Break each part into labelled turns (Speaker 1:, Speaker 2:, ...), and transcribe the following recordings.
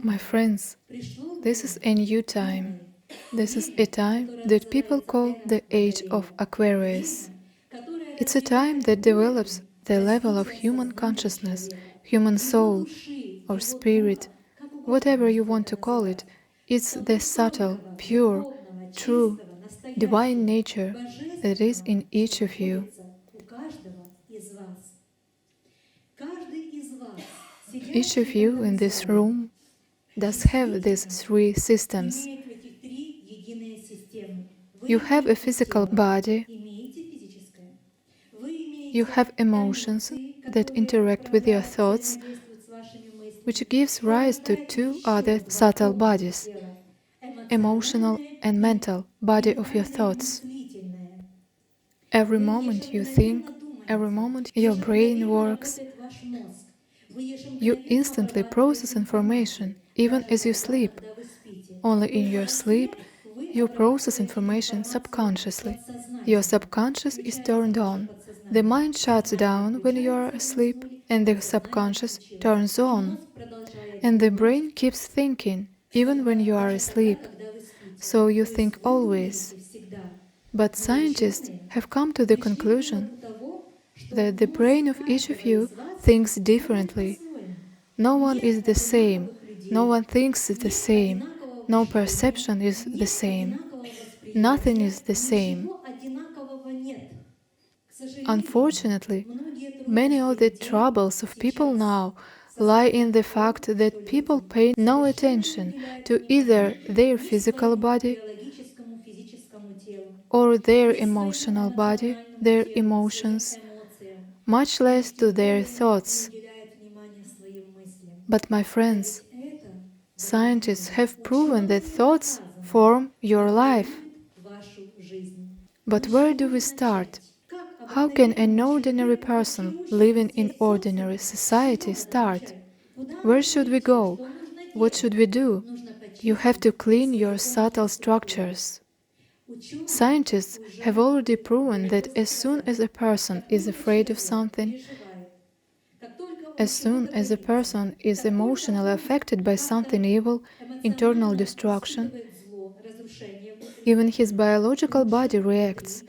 Speaker 1: My friends, this is a new time. This is a time that people call the Age of Aquarius. It's a time that develops the level of human consciousness, human soul, or spirit, whatever you want to call it. It's the subtle, pure, true, divine nature that is in each of you. Each of you in this room does have these three systems. You have a physical body, you have emotions that interact with your thoughts, which gives rise to two other subtle bodies, emotional and mental body of your thoughts. Every moment you think, every moment your brain works, you instantly process information, even as you sleep. Only in your sleep you process information subconsciously. Your subconscious is turned on. The mind shuts down when you are asleep, and the subconscious turns on. And the brain keeps thinking, even when you are asleep. So you think always. But scientists have come to the conclusion that the brain of each of you thinks differently. No one is the same. No one thinks the same. No perception is the same. Nothing is the same. Unfortunately, many of the troubles of people now lie in the fact that people pay no attention to either their physical body or their emotional body, their emotions, much less to their thoughts. But my friends, scientists have proven that thoughts form your life. But where do we start? How can an ordinary person living in ordinary society start? Where should we go? What should we do? You have to clean your subtle structures. Scientists have already proven that as soon as a person is afraid of something, as soon as a person is emotionally affected by something evil, internal destruction, even his biological body reacts.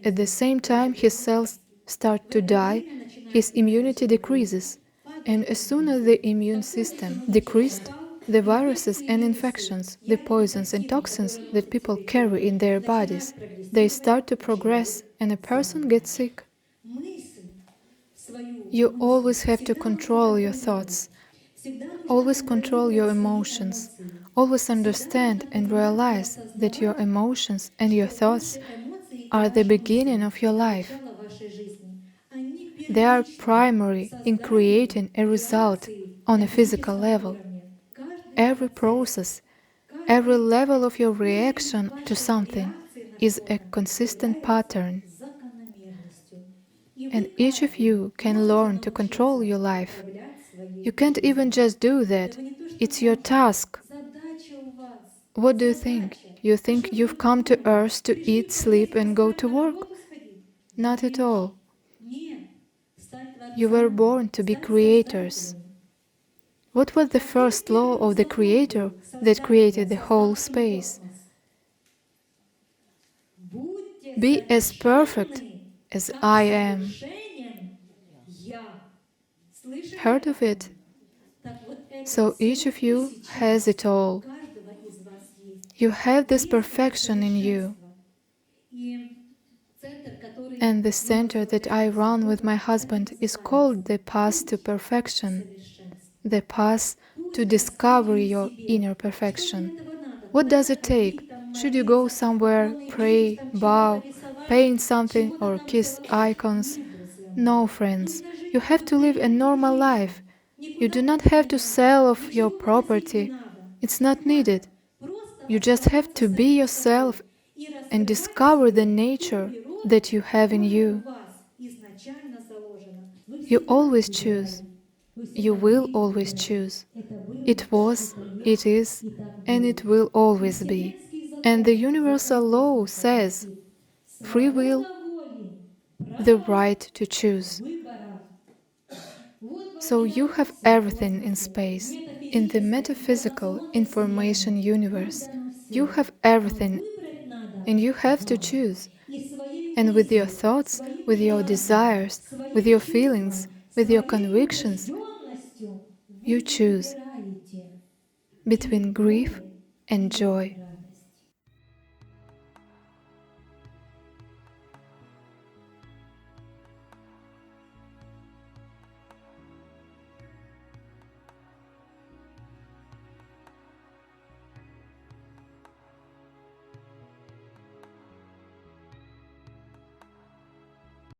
Speaker 1: At the same time, his cells start to die, his immunity decreases, and as soon as the immune system decreased, the viruses and infections, the poisons and toxins that people carry in their bodies, they start to progress and a person gets sick. You always have to control your thoughts, always control your emotions, always understand and realize that your emotions and your thoughts are the beginning of your life. They are primary in creating a result on a physical level. Every process, every level of your reaction to something is a consistent pattern. And each of you can learn to control your life. You can't even just do that. It's your task. What do you think? You think you've come to Earth to eat, sleep, and go to work? Not at all. You were born to be creators. What was the first law of the Creator that created the whole space? Be as perfect as I am. Heard of it? So each of you has it all. You have this perfection in you. And the center that I run with my husband is called the path to perfection, the path to discover your inner perfection. What does it take? Should you go somewhere, pray, bow, paint something, or kiss icons? No, friends. You have to live a normal life. You do not have to sell off your property. It's not needed. You just have to be yourself and discover the nature that you have in you. You always choose. You will always choose. It was, it is, and it will always be. And the universal law says free will, the right to choose. So you have everything in space, in the metaphysical information universe. You have everything, and you have to choose. And with your thoughts, with your desires, with your feelings, with your convictions, you choose between grief and joy.